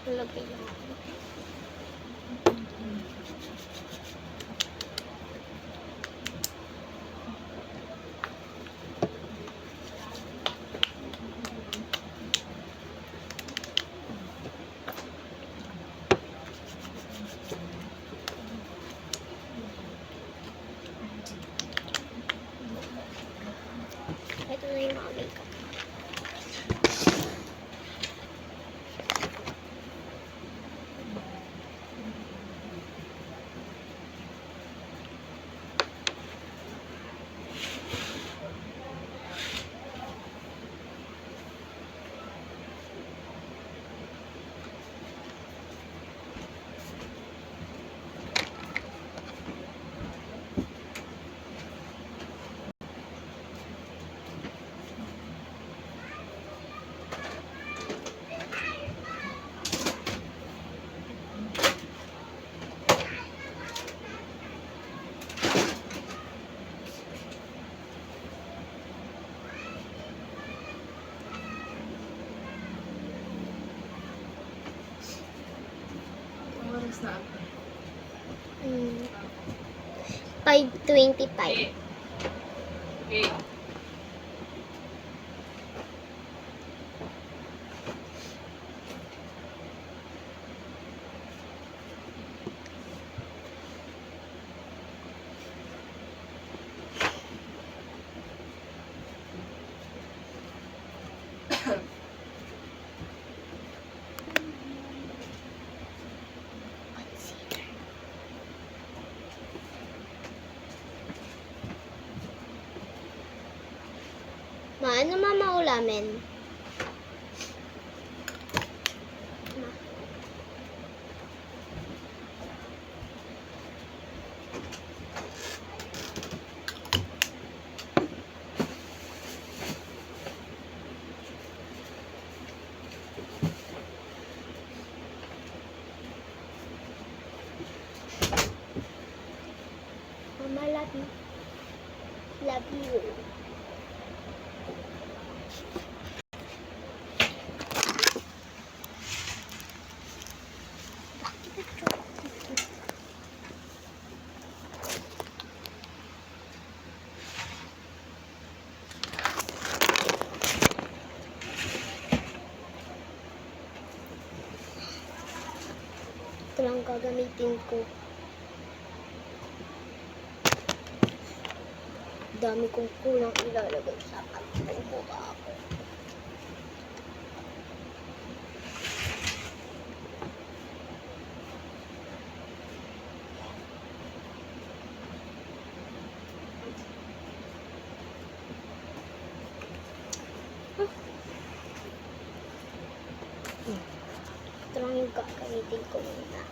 Lagay lang. Ito na yung mga makeup. Oras na ako. 5:25. Okay. Ano mama ulamin? Ma. Mama, love you. Love you. Ito lang gagamitin ko. Dami kong kulang ilalagay sa pagbuka ako. Ito lang yung gagamitin ko muna.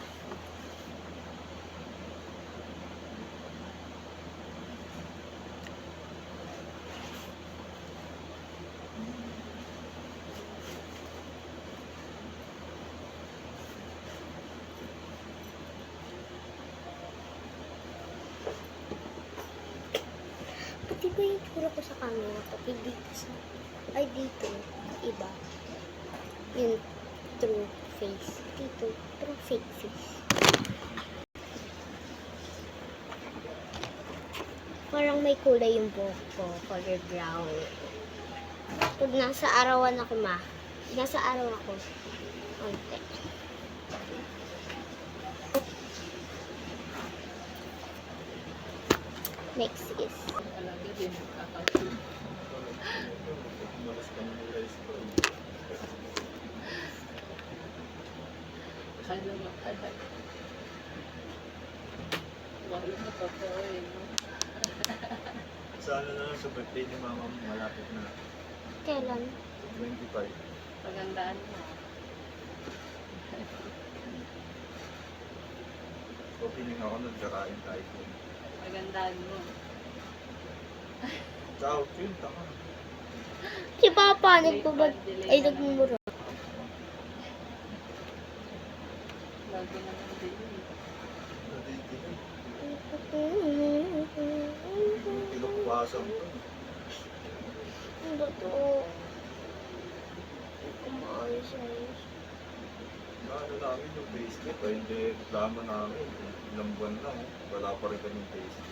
Pati ba yung tsura ko sa camera? Pati dito sa... Ay, dito. Iba. Yung true face. Dito. True fake face. Parang may kulay yung buhok ko. Color brown. Pag nasa arawan ako, ma. Nasa araw ako. Konti. Next is... Talaga din nakakapit. Kala mo agad. Wala na totoo eh. Sana na lang sa birthday ni mama mo, malapit na. Kailan? 25. Pagandaan mo. Opening ako nun, kakain tayo. Pagandaan mo. Ciao, yun, tama. Si Papa, nagbabad... Ay, nagmumura. Lagi naman din yun. Pinukbasan ko. Ano ba ito? Kumaayos-ayos. Ano namin yung facelift, ay hindi reklamo namin. Ilang buwan lang, wala pa rin kami facelift.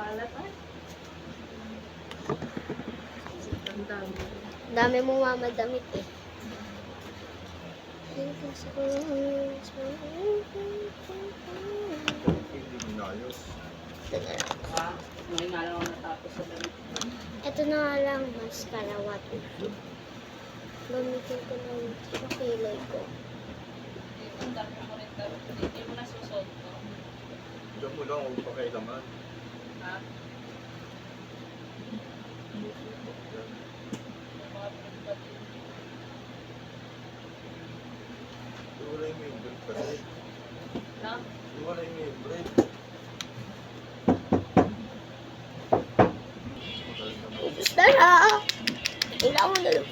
Kalat ay. Ang dami. Dami mong mamadamit eh. Hindi minayos. Ito na lang. Ah, ngayon nga lang ako natapos sa damit. Ito na nga lang, mascara waterproof. Gamitin ko na yun sa kilay ko. Ang dami mo rin daw. Hindi mo nasusot to. Diyan mo lang, huwag pa kailangan. Ha? Wala yung membrane kasi. No? Wala yung membrane. Magaling naman. Ubus na na! Kailangan mo na lang.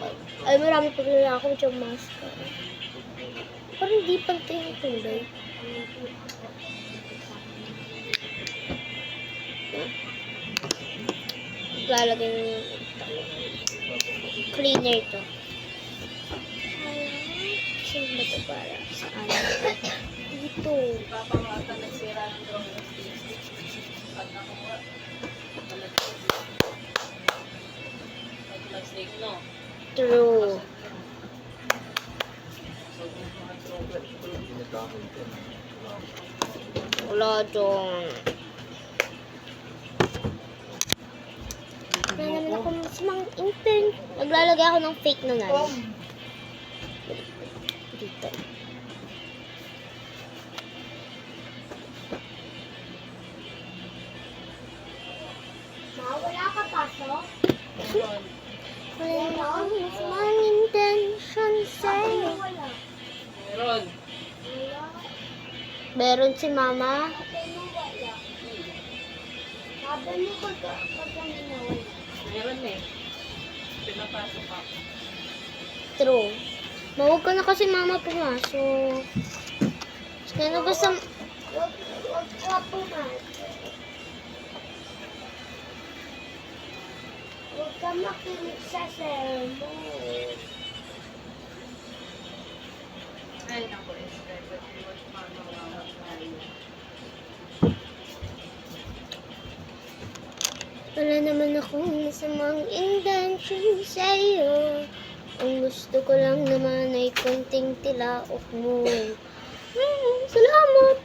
Ay, marami pa rin akong diyang mascara. Parang hindi pantay yung kulay. Lalagay mo yung cleaner to. Saan ba ito para? Saan? Dito. Papamata nagsira ng drone ng stick. Pag nakuha. Pag-plastic, no? True. So, kung mga drone. Ginagamit ko. Wala dyan. Wala naman ako masamang intern. Naglalagay ako ng fake na namin. Dito. Wala ka pasok? Meron. Wala akong masamang intention sa'yo. Wala. Meron. Wala. Meron si mama. Sabi mo wala. Sabi mo pag kami na wala. Meron eh. Pinapasok ako. True. Mawag ka na kasi mama pumasok. Kaya na basta... Huwag ka pumasok. Huwag ka makinig sa sermon. Ay, naku, Esther. But you was mama. Wala naman akong masamang intention sa'yo. Ang gusto ko lang naman ay konting tilaok mo. Salamat!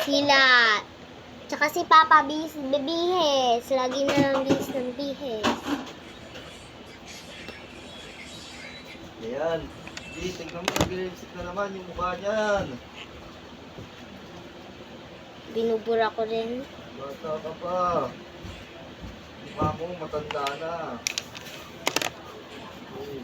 Sila. Tsaka si Papa Bihes. Lagi na lang bis ng bihes. Ayan. Di, tignan mo, nag-lipstick na naman yung mukha niyan. Binubura ko rin. Bata ka pa. Mukha mo, matanda na. Uy.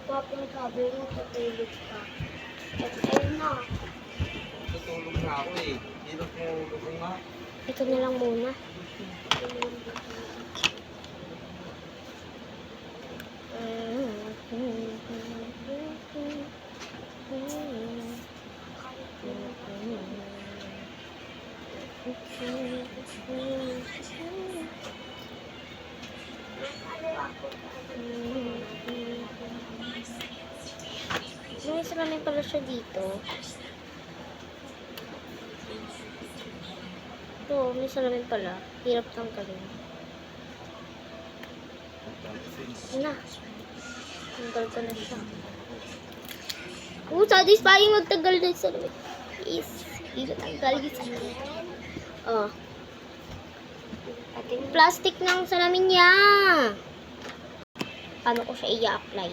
Papang sabi mo patulog ka. Patay na. Tutulog na ako eh. Hirap mo ulo ko nga. Ito na lang muna. May salamin pala siya dito. Ito, may salamin pala. Hirap tanggalin. Na. Tanggal ko na siya. Satisfying magtanggal din sa salamin. Is, hindi ko tanggal yung salamin. Oh. Plastic ng salamin niya. Paano ko siya i-apply?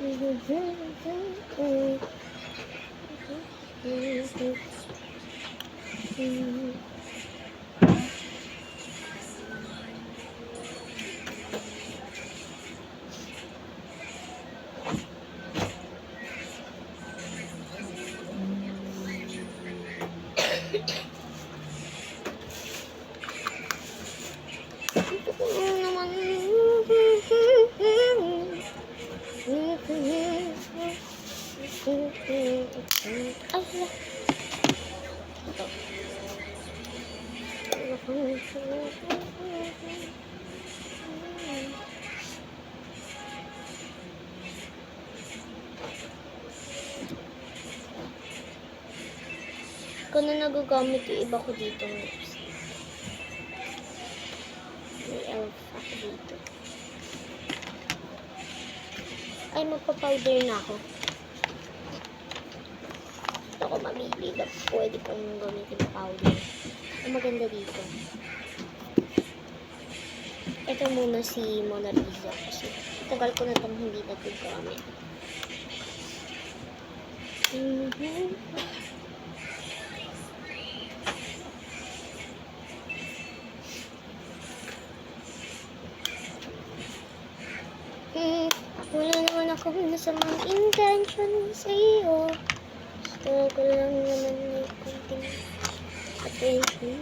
Ay, hala. Kung na nagagamit yung iba ko dito ng lipstick. May elf ako dito. Ay, magpa-powder na ako. Gusto ko mamili na pwede kong gamitin powder. Ang maganda dito. Ito muna si Mona Lisa kasi tagal ko na itong hindi nagagamit. Wala naman akong masamang intention sa iyo. Gusto ko lang naman may konting attention.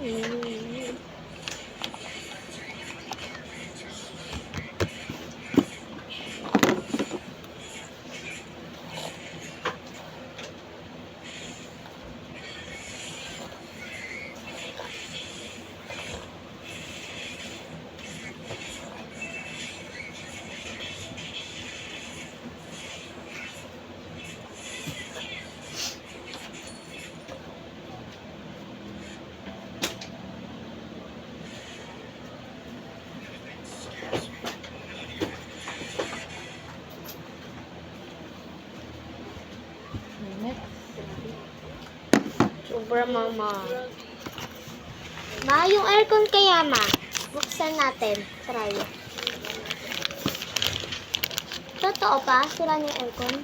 Sobra, mama. Ma, yung aircon kaya, ma. Buksan natin. Try. Totoo pa? Sira niya yung aircon?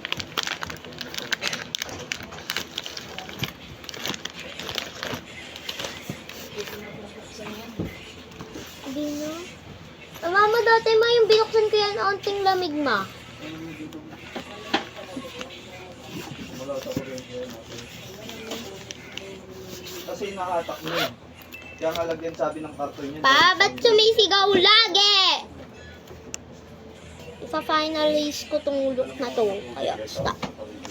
Hindi no? Mama, dati ma, yung binuksan ko yan, onting lamig, ma. Wala sa kuryente yan. Kasi nakatak mo yun. Kaya nga lagyan sabi ng karton yun. Pa, ba't sumisigaw lagi? Ipa-finalize ko tong look na to. Kaya, stop.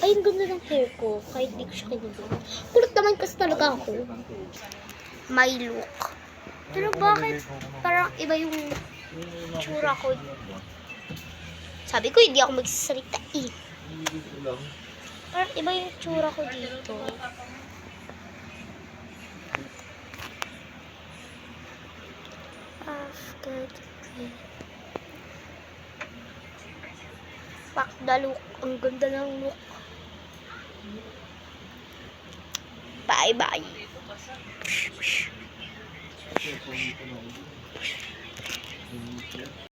Ay, ang ganda ng hair ko. Kahit di ko siya kinuha. Kulot naman kasi talaga ako. My look. Pero bakit parang iba yung tsura ko? Sabi ko, hindi ako magsasalita eh. Parang iba yung tsura ko dito. After the fuck the look. Ang ganda ng look. Bye-bye.